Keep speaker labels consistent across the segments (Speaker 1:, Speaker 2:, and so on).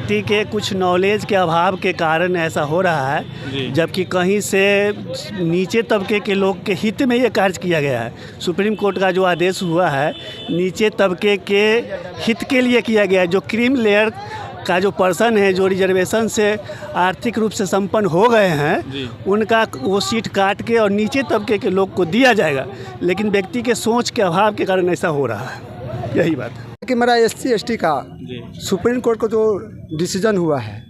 Speaker 1: व्यक्ति के कुछ नॉलेज के अभाव के कारण ऐसा हो रहा है, जबकि कहीं से नीचे तबके के लोग के हित में ये कार्य किया गया है। सुप्रीम कोर्ट का जो आदेश हुआ है नीचे तबके के हित के लिए किया गया है। जो क्रीम लेयर का जो पर्सन है, जो रिजर्वेशन से आर्थिक रूप से संपन्न हो गए हैं, उनका वो सीट काट के और नीचे तबके के लोग को दिया जाएगा। लेकिन व्यक्ति के सोच के अभाव के कारण ऐसा हो रहा है। यही बात है
Speaker 2: कि मेरा SC ST का सुप्रीम कोर्ट का जो डिसीजन हुआ है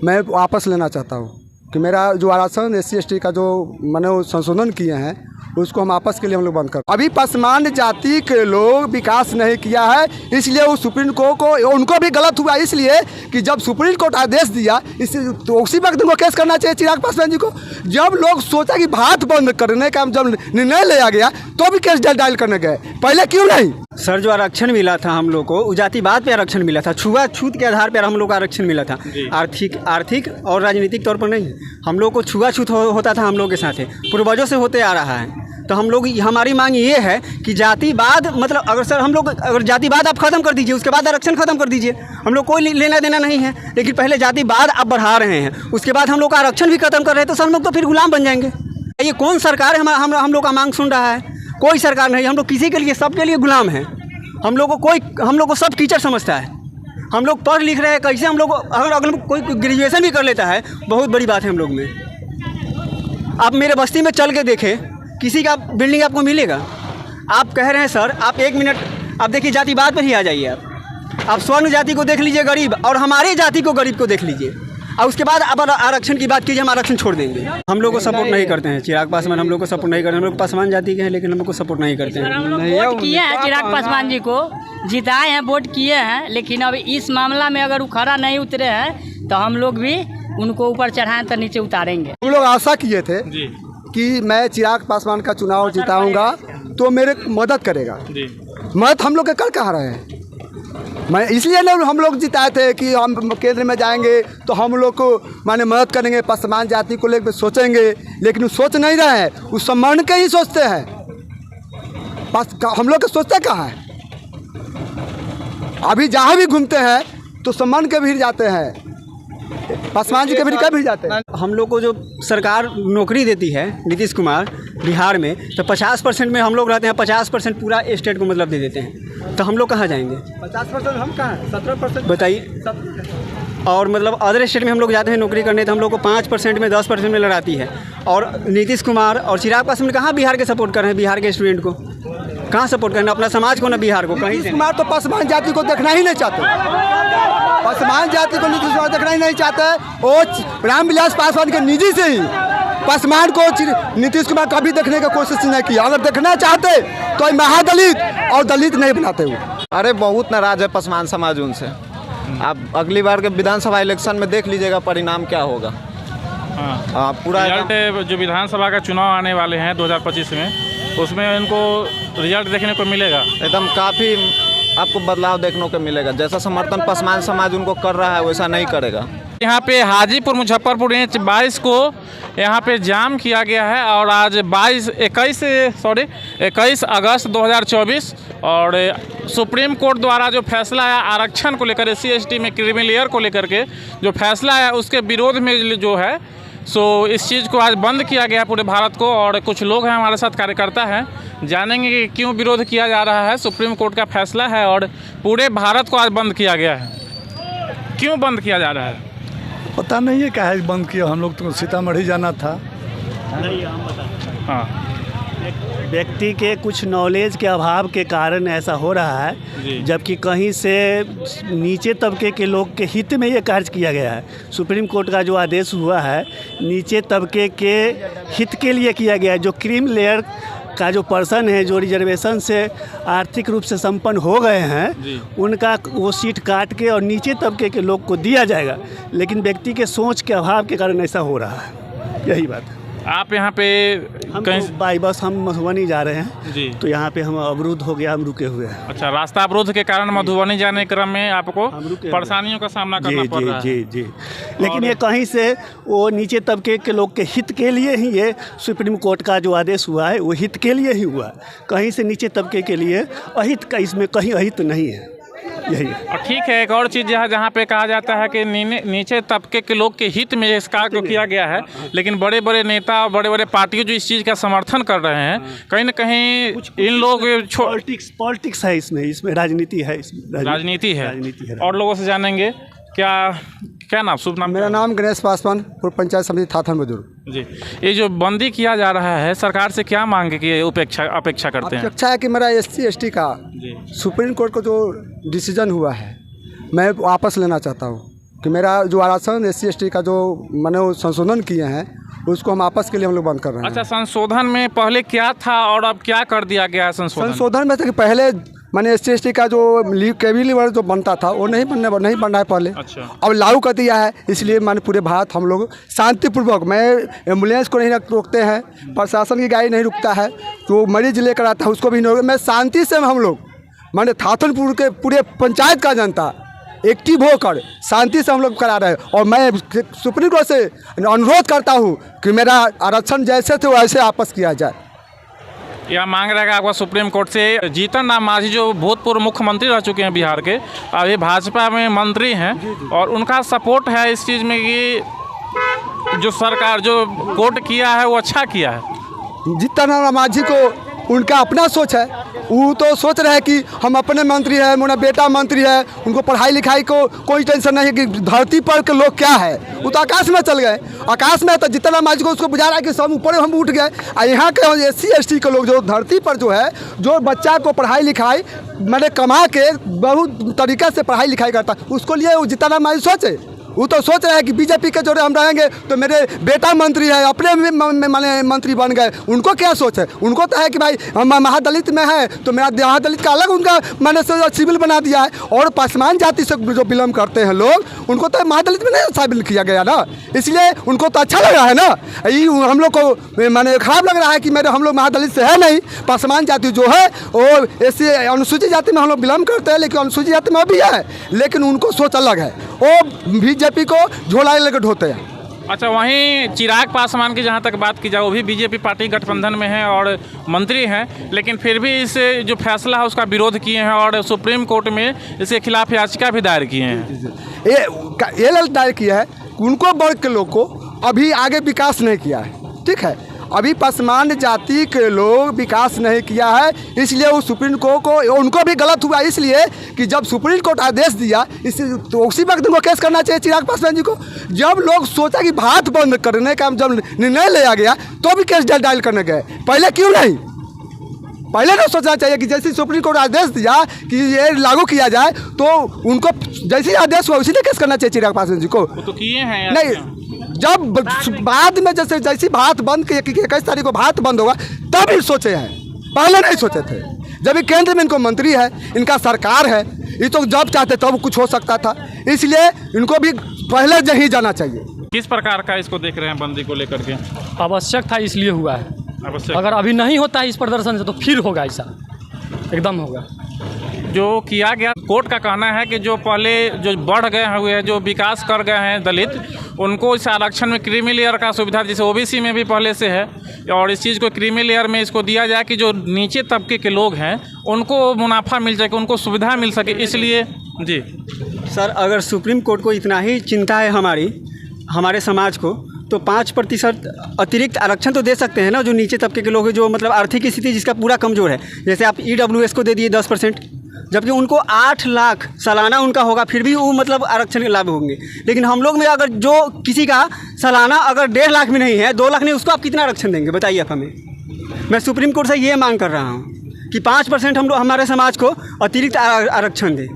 Speaker 2: मैं वापस लेना चाहता हूँ कि मेरा जो आरक्षण SC ST का जो मैंने संशोधन किए हैं उसको हम आपस के लिए हम लोग बंद कर। अभी पसमांड जाति के लोग विकास नहीं किया है, इसलिए वो सुप्रीम कोर्ट को उनको भी गलत हुआ, इसलिए कि जब सुप्रीम कोर्ट आदेश दिया इस तो उसी वक्त उनको केस करना चाहिए चिराग पासवान जी को। जब लोग सोचा कि भात बंद करने का जब निर्णय लिया गया तो भी केस डायल करने गए, पहले क्यों नहीं?
Speaker 3: सर जो आरक्षण मिला था हम लोग को जातिवाद पे आरक्षण मिला था, छुआछूत के आधार पर हम लोग को आरक्षण मिला था। आर्थिक और राजनीतिक तौर पर नहीं, हम लोग को छुआछूत होता था हम लोग के साथ, पूर्वजों से होते आ रहा है। तो हम लोग हमारी मांग ये है कि जातिवाद मतलब अगर सर हम लोग अगर जातिवाद आप ख़त्म कर दीजिए, उसके बाद आरक्षण ख़त्म कर दीजिए, हम लोग कोई लेना देना नहीं है। लेकिन पहले जातिवाद आप बढ़ा रहे हैं, उसके बाद हम लोग का आरक्षण भी ख़त्म कर रहे हैं, तो सर हम लोग तो फिर गुलाम बन जाएंगे। ये कौन सरकार है हम लोग का मांग सुन रहा है? कोई सरकार नहीं, हम लोग किसी के लिए सबके लिए गुलाम हैं। हम लोग को सब कीचड़ समझता है। हम लोग पढ़ लिख रहे हैं, कैसे हम लोग अगर कोई ग्रेजुएशन भी कर लेता है बहुत बड़ी बात है हम लोग में। आप मेरे बस्ती में चल के देखें, किसी का बिल्डिंग आपको मिलेगा? आप कह रहे हैं सर, आप 1 मिनट आप देखिए जातिवाद पर ही आ जाइए। आप स्वर्ण जाति को देख लीजिए गरीब, और हमारे जाति को गरीब को देख लीजिए, और उसके बाद अब आरक्षण की बात कीजिए, हम आरक्षण छोड़ देंगे। हम लोग को सपोर्ट नहीं करते हैं चिराग पासवान, हम लोग को सपोर्ट नहीं करते। हम लोग पासवान जाति के हैं लेकिन हम लोग को सपोर्ट नहीं करते हैं।
Speaker 4: वोट किए हैं चिराग पासवान जी को, जिताए हैं, वोट किए हैं, लेकिन अब इस मामला में अगर वो खरा नहीं उतरे हैं तो हम लोग भी उनको ऊपर चढ़ाएं तो नीचे उतारेंगे।
Speaker 2: हम लोग आशा किए थे कि मैं चिराग पासवान का चुनाव जिताऊंगा तो मेरे मदद करेगा। मदद हम लोग के कर कहाँ रहे हैं? मैं इसलिए ना हम लोग जिताए थे कि हम केंद्र में जाएंगे तो हम लोग को माने मदद करेंगे, पसमान जाति को लेकर सोचेंगे, लेकिन वो सोच नहीं रहे हैं, उस सम्मान के ही सोचते हैं। हम लोग के सोचते कहाँ हैं? अभी जहाँ भी घूमते हैं तो सम्मान के भीड़ जाते हैं, पासवान जी के भी कभी जाते हैं।
Speaker 3: हम लोग को जो सरकार नौकरी देती है नीतीश कुमार बिहार में, तो 50% में हम लोग रहते हैं, 50% पूरा स्टेट को मतलब दे देते हैं। तो हम लोग कहाँ जाएंगे?
Speaker 2: 50% हम कहाँ हैं? 17%
Speaker 3: बताइए। और मतलब अदर स्टेट में हम लोग जाते हैं नौकरी करने, तो हम लोग को 5% में 10% में लड़ाती है। और नीतीश कुमार और चिराग पासवान कहाँ बिहार के सपोर्ट कर रहे हैं? बिहार के स्टूडेंट को कहाँ सपोर्ट करना? अपना समाज को ना, बिहार को। कहीं
Speaker 2: नीतीश कुमार तो पासवान जाति को देखना ही नहीं चाहते, पासवान जाति को नीतीश कुमार देखना ही नहीं चाहते। वो रामविलास पासवान के निजी से ही पासवान को नीतीश कुमार कभी देखने की कोशिश नहीं की। अगर देखना चाहते तो महादलित और दलित नहीं बनाते हुए।
Speaker 5: अरे बहुत नाराज है पासवान समाज उनसे। आप अगली बार के विधानसभा इलेक्शन में देख लीजिएगा परिणाम क्या होगा।
Speaker 6: पूरा रिजल्ट जो विधानसभा का चुनाव आने वाले हैं 2025 में, उसमें इनको रिजल्ट देखने को मिलेगा।
Speaker 5: एकदम काफ़ी आपको बदलाव देखने को मिलेगा। जैसा समर्थन पसमान समाज उनको कर रहा है वैसा नहीं करेगा।
Speaker 6: यहाँ पे हाजीपुर मुजफ्फरपुर इंच 22 को यहाँ पे जाम किया गया है, और आज 21 अगस्त 2024 और सुप्रीम कोर्ट द्वारा जो फैसला है आरक्षण को लेकर, SC ST में क्रीमी लेयर को लेकर के जो फैसला है उसके विरोध में जो है सो इस चीज़ को आज बंद किया गया पूरे भारत को। और कुछ लोग हैं हमारे साथ, कार्यकर्ता हैं, जानेंगे कि क्यों विरोध किया जा रहा है। सुप्रीम कोर्ट का फैसला है और पूरे भारत को आज बंद किया गया है। क्यों बंद किया जा रहा है?
Speaker 7: पता नहीं है क्या है बंद किया। हम लोग तो सीतामढ़ी जाना था।
Speaker 6: हाँ,
Speaker 1: व्यक्ति के कुछ नॉलेज के अभाव के कारण ऐसा हो रहा है, जबकि कहीं से नीचे तबके के लोग के हित में ये कार्य किया गया है। सुप्रीम कोर्ट का जो आदेश हुआ है नीचे तबके के हित के लिए किया गया है। जो क्रीम लेयर का जो पर्सन है, जो रिजर्वेशन से आर्थिक रूप से संपन्न हो गए हैं, उनका वो सीट काट के और नीचे तबके के लोग को दिया जाएगा। लेकिन व्यक्ति के सोच के अभाव के कारण ऐसा हो रहा है। यही बात है।
Speaker 6: आप यहाँ पे
Speaker 1: हम
Speaker 6: कहीं
Speaker 1: तो बाई बस हम मधुबनी जा रहे हैं
Speaker 6: जी,
Speaker 1: तो यहाँ पे हम अवरुद्ध हो गया, हम रुके हुए हैं।
Speaker 6: अच्छा, रास्ता अवरोध के कारण मधुबनी जाने के क्रम में आपको परेशानियों का सामना करना पड़ रहा है।
Speaker 1: जी। लेकिन ये कहीं से वो नीचे तबके के लोग के हित के लिए ही ये सुप्रीम कोर्ट का जो आदेश हुआ है वो हित के लिए ही हुआ है। कहीं से नीचे तबके के लिए अहित का इसमें कहीं अहित नहीं है। यही है।
Speaker 6: और ठीक है, एक और चीज़ जहाँ पे कहा जाता है कि नीचे तबके के लोग के हित में इस कार्य को किया गया है, लेकिन बड़े बड़े नेता और बड़े बड़े पार्टियों जो इस चीज़ का समर्थन कर रहे हैं, कहीं ना कहीं इन लोग
Speaker 1: पॉलिटिक्स है, इसमें राजनीति है,
Speaker 6: राजनीति है।
Speaker 1: राजनीति है।
Speaker 6: और लोगों से जानेंगे क्या नाम, शुभ नाम?
Speaker 2: मेरा नाम गणेश पासवान, पूर्व पंचायत समिति थाथन बुजुर्ग
Speaker 6: जी। ये जो बंदी किया जा रहा है, सरकार से क्या मांग की अपेक्षा करते हैं?
Speaker 2: अपेक्षा है कि मेरा SC/ST का सुप्रीम कोर्ट का जो डिसीजन हुआ है मैं वापस लेना चाहता हूँ कि मेरा जो आरक्षण SC/ST का जो मैंने संशोधन किए हैं उसको हम आपस के लिए हम लोग बंद कर रहे हैं।
Speaker 6: अच्छा, संशोधन में पहले क्या था और अब क्या कर दिया गया है?
Speaker 2: संशोधन में था कि पहले मैंने SC/ST का जो कैबिनेट जो बनता था वो नहीं बन रहा है पहले।
Speaker 6: अच्छा।
Speaker 2: अब लागू कर दिया है, इसलिए मैंने पूरे भारत हम लोग शांतिपूर्वक, मैं एम्बुलेंस को नहीं रोकते हैं, प्रशासन की गाड़ी नहीं रुकता है, तो मरीज लेकर आता है उसको भी नहीं, मैं शांति से हम लोग मैंने थाथनपुर के पूरे पंचायत का जनता एक्टिव होकर शांति से हम लोग करा रहे हैं। और मैं सुप्रीम कोर्ट से अनुरोध करता हूँ कि मेरा आरक्षण जैसे थे वैसे वापस किया जाए।
Speaker 6: यह मांग रहेगा आपका सुप्रीम कोर्ट से। जीतन राम मांझी जो भूतपूर्व मुख्यमंत्री रह चुके हैं बिहार के, अभी भाजपा में मंत्री हैं, और उनका सपोर्ट है इस चीज़ में कि जो सरकार जो कोर्ट किया है वो अच्छा किया है।
Speaker 2: जीतन राम मांझी को उनका अपना सोच है, वो तो सोच रहे हैं कि हम अपने मंत्री हैं, मेरा बेटा मंत्री है, उनको पढ़ाई लिखाई को कोई टेंशन नहीं है कि धरती पर के लोग क्या है, वो तो आकाश में चल गए। आकाश में तो जीतन राम मांझी को उसको बुझा रहा है कि सब ऊपर हम उठ गए, और यहाँ के SC/ST के लोग जो धरती पर जो है, जो बच्चा को पढ़ाई लिखाई मैंने कमा के बहुत तरीक़े से पढ़ाई लिखाई करता, उसको लिए वो जीतन राम मांझी सोचे। वो तो सोच रहे हैं कि बीजेपी के जोड़े हम रहेंगे तो मेरे बेटा मंत्री है, अपने माने मंत्री बन गए। उनको क्या सोच है? उनको तो है कि भाई हम महादलित में है तो मेरा महादलित का अलग उनका मैंने सिविल बना दिया है। और पासवान जाति से जो बिलोंग करते हैं लोग, उनको तो महादलित में नहीं शामिल किया गया ना, इसलिए उनको तो अच्छा लग रहा है ना। ये हम लोग को मैंने खराब लग रहा है कि मेरे हम लोग महादलित से है नहीं, पासवान जाति जो है वो ऐसे अनुसूचित जाति में हम लोग बिलोंग करते हैं, लेकिन अनुसूचित जाति में भी है, लेकिन उनको सोच अलग है, वो बीजेपी को झोला लेकर ढोते हैं।
Speaker 6: अच्छा, वहीं चिराग पासवान की जहाँ तक बात की जाए, वो भी बीजेपी पार्टी गठबंधन में है और मंत्री हैं, लेकिन फिर भी इस जो फैसला है उसका विरोध किए हैं और सुप्रीम कोर्ट में इसके खिलाफ याचिका भी दायर किए हैं।
Speaker 2: ये दायर किया है, उनको वर्ग के लोग को अभी आगे विकास नहीं किया है, ठीक है, अभी पासवान जाति के लोग विकास नहीं किया है, इसलिए वो सुप्रीम कोर्ट को उनको भी गलत हुआ, इसलिए कि जब सुप्रीम कोर्ट आदेश दिया तो उसी वक्त उनको केस करना चाहिए चिराग पासवान जी को। जब लोग सोचा कि भारत बंद करने का जब निर्णय लिया गया तो भी केस डायल करने गए, पहले क्यों नहीं? पहले तो सोचना चाहिए कि जैसे सुप्रीम कोर्ट आदेश दिया कि ये लागू किया जाए तो उनको जैसे आदेश हुआ उसी ने केस करना चाहिए चिराग पासवान जी को।
Speaker 6: तो किए हैं
Speaker 2: नहीं, जब बाद में जैसे भारत बंद 21 तारीख को भारत बंद होगा तब ही सोचे हैं, पहले नहीं सोचे थे। जब ये केंद्र में इनको मंत्री है, इनका सरकार है, ये तो जब चाहते तब कुछ हो सकता था, इसलिए इनको भी पहले ही जाना चाहिए।
Speaker 6: किस प्रकार का इसको देख रहे हैं बंदी को लेकर के?
Speaker 8: आवश्यक था इसलिए हुआ है,
Speaker 6: आवश्यक।
Speaker 8: अगर अभी नहीं होता है इस प्रदर्शन से तो फिर होगा, ऐसा एकदम होगा।
Speaker 6: जो किया गया, कोर्ट का कहना है कि जो पहले जो बढ़ गए हुए हैं, जो विकास कर गए हैं दलित, उनको इस आरक्षण में क्रीमी लेयर का सुविधा जैसे OBC में भी पहले से है, और इस चीज़ को क्रीमी लेयर में इसको दिया जाए कि जो नीचे तबके के लोग हैं उनको मुनाफा मिल सके, उनको सुविधा मिल सके, इसलिए। जी
Speaker 3: सर, अगर सुप्रीम कोर्ट को इतना ही चिंता है हमारे समाज को, तो 5% अतिरिक्त आरक्षण तो दे सकते हैं ना, जो नीचे तबके के लोग हैं, जो मतलब आर्थिक स्थिति जिसका पूरा कमज़ोर है। जैसे आप EWS को दे दिए 10%, जबकि उनको 8 लाख सालाना उनका होगा, फिर भी वो मतलब आरक्षण के लाभ होंगे। लेकिन हम लोग में अगर जो किसी का सालाना अगर 1.5 लाख में नहीं है, 2 लाख नहीं, उसको आप कितना आरक्षण देंगे बताइए आप हमें। मैं सुप्रीम कोर्ट से ये मांग कर रहा हूँ कि 5% हम लोग हमारे समाज को अतिरिक्त आरक्षण दें।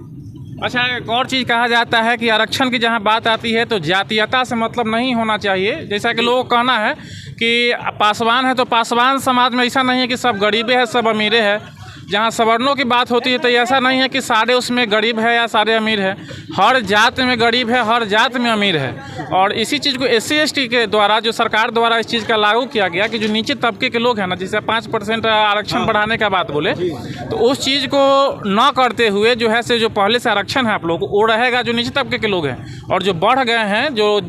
Speaker 6: अच्छा, एक और चीज़ कहा जाता है कि आरक्षण की जहाँ बात आती है तो जातीयता से मतलब नहीं होना चाहिए। जैसा कि लोगों का कहना है कि पासवान है तो पासवान समाज में ऐसा नहीं है कि सब गरीबे हैं सब अमीरे हैं। जहाँ सवर्णों की बात होती है तो ऐसा नहीं है कि सारे उसमें गरीब है या सारे अमीर है, हर जात में गरीब है, हर जात में अमीर है। और इसी चीज़ को SC/ST के द्वारा, जो सरकार द्वारा इस चीज़ का लागू किया गया कि जो नीचे तबके के लोग हैं ना, जैसे 5% आरक्षण बढ़ाने का बात बोले, तो उस चीज़ को न करते हुए जो है से जो पहले से आरक्षण है आप लोग वो रहेगा जो नीचे तबके के लोग हैं। और जो बढ़ गए हैं, जो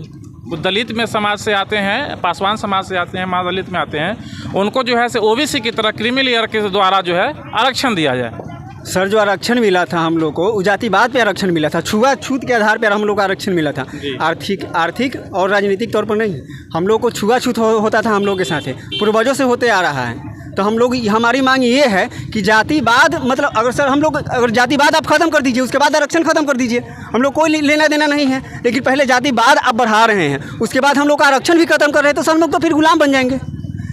Speaker 6: दलित में समाज से आते हैं, पासवान समाज से आते हैं, महादलित में आते हैं, उनको जो है से OBC की तरह क्रीमी लेयर के द्वारा जो है आरक्षण दिया जाए।
Speaker 3: सर जो आरक्षण मिला था हम लोग को जातिवाद पे आरक्षण मिला था, छुआछूत के आधार पर हम लोग को आरक्षण मिला था। आर्थिक और राजनीतिक तौर पर नहीं, हम लोग को छुआछूत होता था हम लोग के साथ, पूर्वजों से होते आ रहा है। तो हम लोग, हमारी मांग ये है कि जातिवाद मतलब अगर सर हम लोग अगर जातिवाद आप ख़त्म कर दीजिए, उसके बाद आरक्षण ख़त्म कर दीजिए, हम लोग कोई लेना देना नहीं है। लेकिन पहले जातिवाद आप बढ़ा रहे हैं, उसके बाद हम लोग का आरक्षण भी खत्म कर रहे हैं, तो सर हम लोग तो फिर गुलाम बन जाएंगे।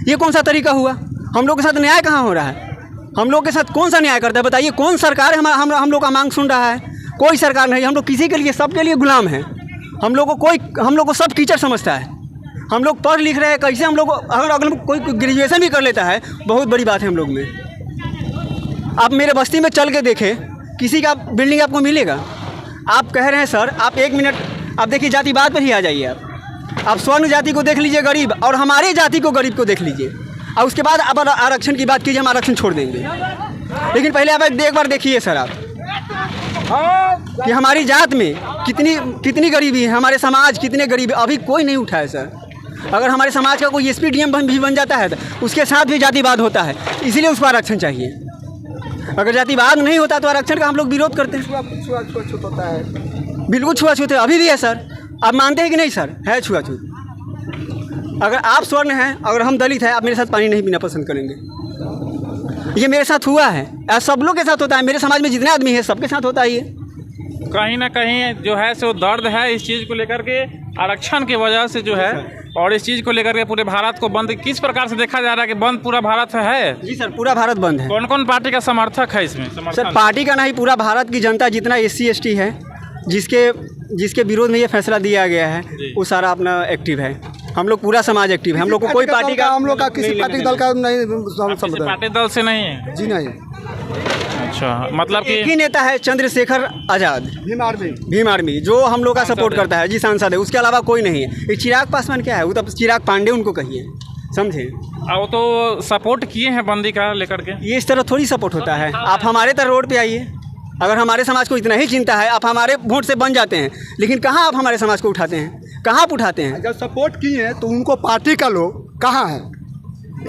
Speaker 3: ये कौन सा तरीका हुआ? हम लोग के साथ न्याय कहाँ हो रहा है? हम लोग के साथ कौन सा न्याय करता है बताइए? कौन सरकार है हम लोग का मांग सुन रहा है? कोई सरकार नहीं। हम लोग किसी के लिए, सबके लिए गुलाम हैं। हम लोग को सब कीचड़ समझता है। हम लोग पढ़ लिख रहे हैं कैसे? हम लोग अगर कोई ग्रेजुएशन भी कर लेता है, बहुत बड़ी बात है हम लोग में। आप मेरे बस्ती में चल के देखें, किसी का बिल्डिंग आपको मिलेगा? आप कह रहे हैं सर, आप 1 मिनट आप देखिए, जातिवाद पर ही आ जाइए। आप स्वर्ण जाति को देख लीजिए गरीब, और हमारे जाति को गरीब को देख लीजिए, और उसके बाद आप आरक्षण की बात कीजिए, हम आरक्षण छोड़ देंगे। लेकिन पहले आप एक बार देखिए सर आप कि हमारी जात में कितनी गरीबी है, हमारे समाज कितने गरीब है। अभी कोई नहीं उठा है सर। अगर हमारे समाज का कोई SP DM भी बन जाता है तो उसके साथ भी जातिवाद होता है, इसीलिए उसको आरक्षण चाहिए। अगर जातिवाद नहीं होता तो आरक्षण का हम लोग विरोध करते हैं।
Speaker 2: छुआछूत होता है,
Speaker 3: बिल्कुल छुआछूत है, अभी भी है सर। आप मानते हैं कि नहीं सर? है छुआछूत। अगर आप स्वर्ण हैं, अगर हम दलित हैं, आप मेरे साथ पानी नहीं पीना पसंद करेंगे। ये मेरे साथ हुआ है, सब लोग के साथ होता है। मेरे समाज में जितने आदमी हैं सबके साथ होता है। ये
Speaker 6: कहीं ना कहीं जो है सो दर्द है इस चीज़ को लेकर के, आरक्षण की वजह से जो है, और इस चीज़ को लेकर के पूरे भारत को बंद किस प्रकार से देखा जा रहा है कि बंद पूरा भारत है?
Speaker 3: जी सर, पूरा भारत बंद है।
Speaker 6: कौन कौन पार्टी का समर्थक है इसमें?
Speaker 3: सर पार्टी का नहीं, पूरा भारत की जनता, जितना SC ST है, जिसके विरोध में ये फैसला दिया गया है, वो सारा अपना एक्टिव है। हम लोग पूरा समाज एक्टिव है। हम लोग को कोई पार्टी का,
Speaker 2: हम लोग का किसी पार्टी दल का नहीं,
Speaker 6: किसी पार्टी दल से नहीं है
Speaker 2: जी नहीं।
Speaker 6: अच्छा, मतलब कि
Speaker 3: एक ही नेता है, चंद्रशेखर आज़ाद, भीम आर्मी, जो हम लोग का सपोर्ट करता है। जी सांसद है, उसके अलावा कोई नहीं है। ये चिराग पासवान क्या है? वो तो चिराग पांडे उनको कहिए, समझे?
Speaker 6: वो तो सपोर्ट किए हैं बंदी का लेकर के।
Speaker 3: ये इस तरह थोड़ी सपोर्ट होता है। आप हमारे तरह रोड पे आइए, अगर हमारे समाज को इतना ही चिंता है, आप हमारे वोट से बन जाते हैं। लेकिन कहाँ आप हमारे समाज को उठाते हैं? कहाँ आप उठाते हैं?
Speaker 2: जब सपोर्ट किए हैं तो उनको पार्टी का लोग कहाँ है?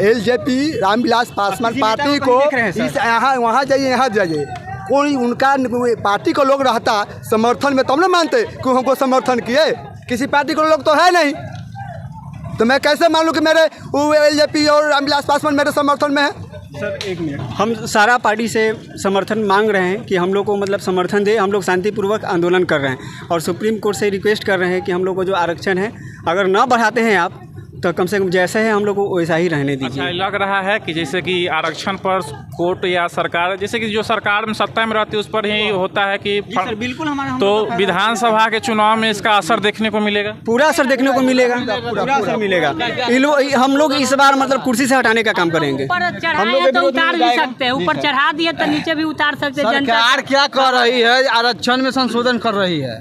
Speaker 2: LJP रामविलास पासवान पार्टी को यहाँ वहाँ जाइए, यहाँ जाइए, कोई उनका पार्टी को लोग रहता समर्थन में, तब ना मानते कि हमको समर्थन किए। किसी पार्टी को लोग तो है नहीं, तो मैं कैसे मान लूँ कि मेरे LJP और रामविलास पासवान मेरे समर्थन में है?
Speaker 3: सर 1 मिनट, हम सारा पार्टी से समर्थन मांग रहे हैं कि हम लोग को मतलब समर्थन दे। हम लोग शांतिपूर्वक आंदोलन कर रहे हैं और सुप्रीम कोर्ट से रिक्वेस्ट कर रहे हैं कि हम लोग को जो आरक्षण है, अगर ना बढ़ाते हैं आप, तो कम से कम जैसे है हम लोग को वैसा ही रहने दीजिए।
Speaker 6: अच्छा, लग रहा है कि जैसे कि आरक्षण पर कोर्ट या सरकार, जैसे कि जो सरकार में सत्ता में रहती है उस पर ही होता है कि
Speaker 3: सर बिल्कुल हमारा,
Speaker 6: तो विधानसभा के चुनाव में इसका असर देखने को मिलेगा?
Speaker 3: पूरा असर देखने को मिलेगा, पूरा असर मिलेगा। हम लोग इस बार मतलब कुर्सी से हटाने का काम करेंगे।
Speaker 4: हम लोग तो उतार भी सकते हैं, ऊपर चढ़ा दिए तो नीचे भी उतार सकते हैं।
Speaker 9: सरकार क्या कर रही है? आरक्षण में संशोधन कर रही है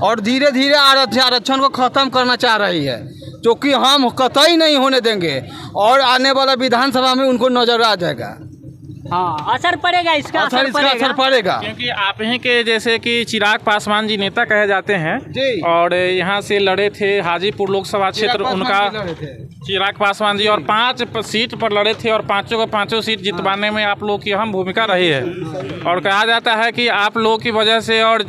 Speaker 9: और धीरे धीरे आरक्षण को खत्म करना चाह रही है, जो कि हम कतई नहीं होने देंगे। और आने वाला विधानसभा में उनको नजर आ जाएगा।
Speaker 4: हाँ, असर पड़ेगा, इसका असर
Speaker 9: पड़ेगा।
Speaker 6: क्योंकि आप ही के जैसे कि चिराग पासवान जी नेता कहे जाते हैं
Speaker 9: जी,
Speaker 6: और यहाँ से लड़े थे हाजीपुर लोकसभा क्षेत्र, उनका चिराग पासवान जी, और 5 सीट पर लड़े थे और पांचों सीट जितवाने में आप लोग की अहम भूमिका रही है। और कहा जाता है कि आप लोग की वजह से और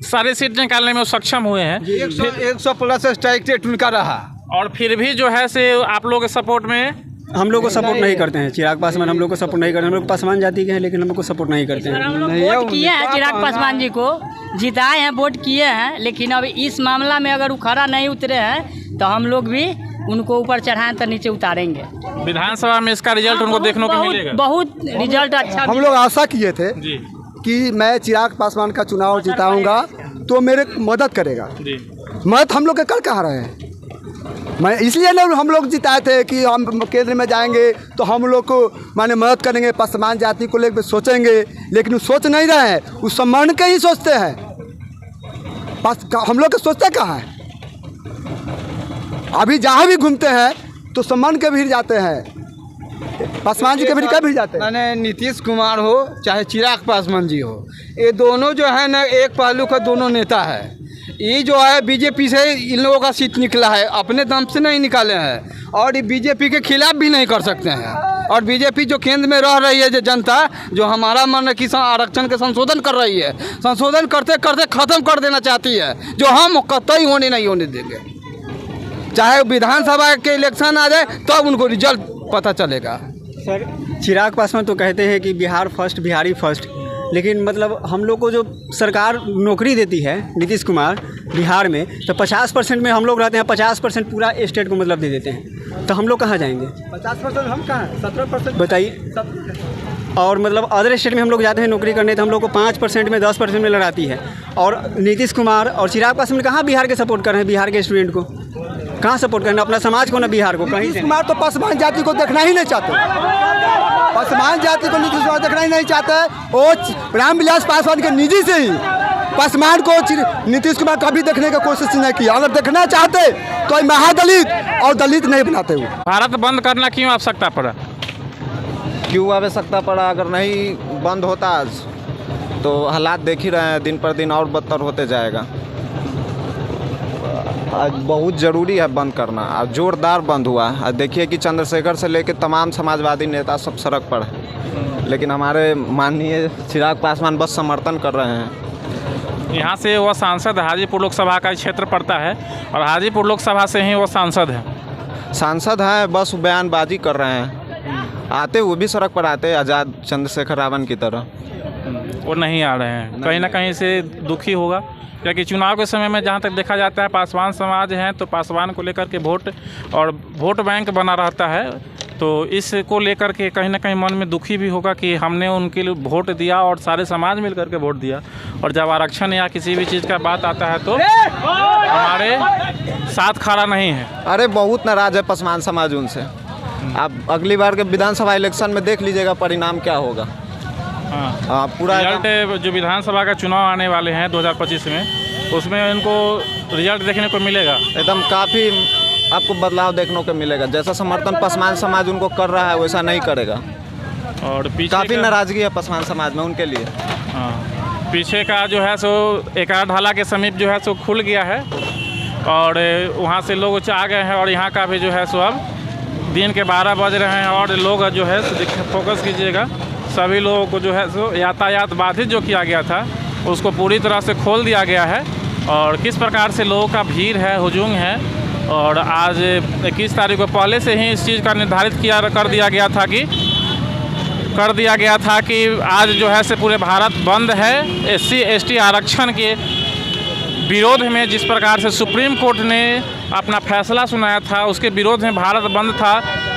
Speaker 6: सारे सीट निकालने में वो सक्षम हुए हैं।
Speaker 9: 100+ स्ट्राइक रेट उनका रहा, और
Speaker 6: फिर भी जो है से आप लोग के सपोर्ट में
Speaker 3: हम लोग को सपोर्ट नहीं करते हैं। चिराग पासवान हम लोग को सपोर्ट नहीं करते। हम लोग पासवान जाति के हैं, लेकिन हम लोग को सपोर्ट नहीं करते हैं।
Speaker 4: हम लोग वोट किए हैं, चिराग पासवान जी को जिताए हैं, वोट किए हैं। लेकिन अब इस मामला में अगर वो खरा नहीं उतरे हैं तो हम लोग भी उनको ऊपर चढ़ाएं तो नीचे उतारेंगे।
Speaker 6: विधानसभा में इसका रिजल्ट उनको देखने को मिलेगा।
Speaker 3: बहुत रिजल्ट अच्छा।
Speaker 2: हम लोग आशा किए थे कि मैं चिराग पासवान का चुनाव जिताऊंगा तो मेरे मदद करेगा। मदद हम लोग के कर कहाँ रहे हैं? मैं इसलिए ना हम लोग जिताए थे कि हम केंद्र में जाएंगे तो हम लोग को माने मदद करेंगे, पासवान जाति को लेकर सोचेंगे। लेकिन वो सोच नहीं रहे हैं, उस सम्मान के ही सोचते हैं। हम लोग के सोचते कहाँ है? अभी जहाँ भी घूमते हैं तो सम्मान के भीड़ जाते हैं, पासवान जी के भीड़ कभी जाते हैं।
Speaker 9: मैंने नीतीश कुमार हो चाहे चिराग पासवान जी हो, ये दोनों जो है ना एक पहलू का दोनों नेता है। ये जो है बीजेपी से इन लोगों का सीट निकला है, अपने दम से नहीं निकाले हैं, और ये बीजेपी के खिलाफ भी नहीं कर सकते हैं। और बीजेपी जो केंद्र में रह रही है जो जनता, जो हमारा मन है कि आरक्षण के संशोधन कर रही है, संशोधन करते करते ख़त्म कर देना चाहती है, जो हम कतई होने नहीं होने देंगे। चाहे विधानसभा के इलेक्शन आ जाए तब तो उनको रिजल्ट पता चलेगा।
Speaker 3: सर, चिराग पासवान तो कहते हैं कि बिहार फर्स्ट, बिहारी फर्स्ट, लेकिन मतलब हम लोग को जो सरकार नौकरी देती है नीतीश कुमार बिहार में, तो 50% में हम लोग रहते हैं, 50% पूरा स्टेट को मतलब दे देते हैं, तो हम लोग कहाँ जाएंगे?
Speaker 2: 50% हम कहाँ, 17%
Speaker 3: बताइए। और मतलब अदर स्टेट में हम लोग जाते हैं नौकरी करने, तो हम लोग को 5% में 10% में लड़ाती है। और नीतीश कुमार और चिराग पासवान कहाँ बिहार के सपोर्ट कर रहे हैं? बिहार के स्टूडेंट को कहाँ सपोर्ट करना, अपना समाज को ना बिहार को? कहीं
Speaker 2: नीतीश कुमार तो पसमान जाति को देखना ही नहीं चाहते, पसमान जाति को नीतीश कुमार देखना ही नहीं चाहते। वो रामविलास पासवान के निजी से ही पसमान को नीतीश कुमार कभी देखने की कोशिश नहीं की। अगर देखना चाहते तो महादलित और दलित नहीं बनाते हुए।
Speaker 6: भारत बंद करना क्यों आवश्यकता पड़ा?
Speaker 5: क्यों आवश्यकता पड़ा? अगर नहीं बंद होता आज तो हालात देख ही रहे हैं, दिन पर दिन और बदतर होते जाएगा। आज बहुत ज़रूरी है बंद करना, आज जोरदार बंद हुआ है। आज देखिए कि चंद्रशेखर से लेकर तमाम समाजवादी नेता सब सड़क पर हैं, लेकिन हमारे माननीय चिराग पासवान बस समर्थन कर रहे हैं।
Speaker 6: यहाँ से वह सांसद हाजीपुर लोकसभा का क्षेत्र पड़ता है और हाजीपुर लोकसभा से ही वो सांसद हैं,
Speaker 5: बस बयानबाजी कर रहे हैं। आते वो भी सड़क पर आते आज़ाद चंद्रशेखर रावण की तरह,
Speaker 6: वो नहीं आ रहे हैं। कहीं ना कहीं से दुखी होगा, क्योंकि चुनाव के समय में जहाँ तक देखा जाता है पासवान समाज हैं तो पासवान को लेकर के वोट बैंक बना रहता है, तो इसको लेकर के कहीं ना कहीं मन में दुखी भी होगा कि हमने उनके लिए वोट दिया और सारे समाज मिल करके वोट दिया, और जब आरक्षण या किसी भी चीज़ का बात आता है तो हमारे साथ खड़ा नहीं है।
Speaker 5: अरे बहुत नाराज़ है पसमान समाज उनसे। आप अगली बार के विधानसभा इलेक्शन में देख लीजिएगा परिणाम क्या होगा।
Speaker 6: हाँ,
Speaker 5: पूरा
Speaker 6: रिजल्ट जो विधानसभा का चुनाव आने वाले हैं 2025 में, उसमें इनको रिजल्ट देखने को मिलेगा।
Speaker 5: एकदम काफ़ी आपको बदलाव देखने को मिलेगा। जैसा समर्थन पसमान समाज उनको कर रहा है वैसा नहीं करेगा,
Speaker 6: और
Speaker 5: काफ़ी नाराज़गी है पसमान समाज में उनके लिए।
Speaker 6: हाँ, पीछे का जो है सो एकार ढाला के समीप जो है सो खुल गया है और वहाँ से लोग आ गए हैं, और यहाँ का भी जो है सो अब दिन के 12 बज रहे हैं और लोग जो है सो फोकस कीजिएगा, सभी लोगों को जो है सो यातायात बाधित जो किया गया था उसको पूरी तरह से खोल दिया गया है। और किस प्रकार से लोगों का भीड़ है, हुजूम है, और आज 21 तारीख को पहले से ही इस चीज़ का निर्धारित कर दिया गया था कि आज जो है से पूरे भारत बंद है। SC ST आरक्षण के विरोध में जिस प्रकार से सुप्रीम कोर्ट ने अपना फैसला सुनाया था, उसके विरोध में भारत बंद था।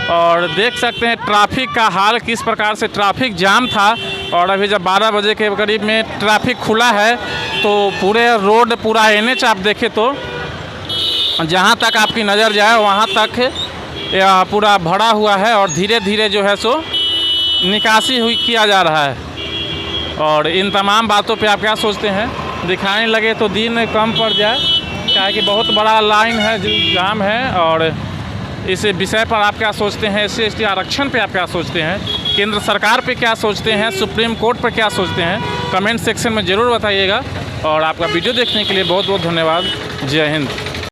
Speaker 6: और देख सकते हैं ट्रैफिक का हाल किस प्रकार से, ट्रैफिक जाम था, और अभी जब 12 बजे के करीब में ट्रैफिक खुला है तो पूरे रोड, पूरा NH आप देखें तो जहाँ तक आपकी नज़र जाए वहाँ तक पूरा भरा हुआ है, और धीरे धीरे जो है सो निकासी किया जा रहा है। और इन तमाम बातों पे आप क्या सोचते हैं? दिखाने लगे तो दिन कम पड़ जाए, क्या कि बहुत बड़ा लाइन है, जाम है। और इस विषय पर आप क्या सोचते हैं? SC ST आरक्षण पे आप क्या सोचते हैं? केंद्र सरकार पे क्या सोचते हैं? सुप्रीम कोर्ट पर क्या सोचते हैं? कमेंट सेक्शन में ज़रूर बताइएगा। और आपका वीडियो देखने के लिए बहुत बहुत धन्यवाद। जय हिंद।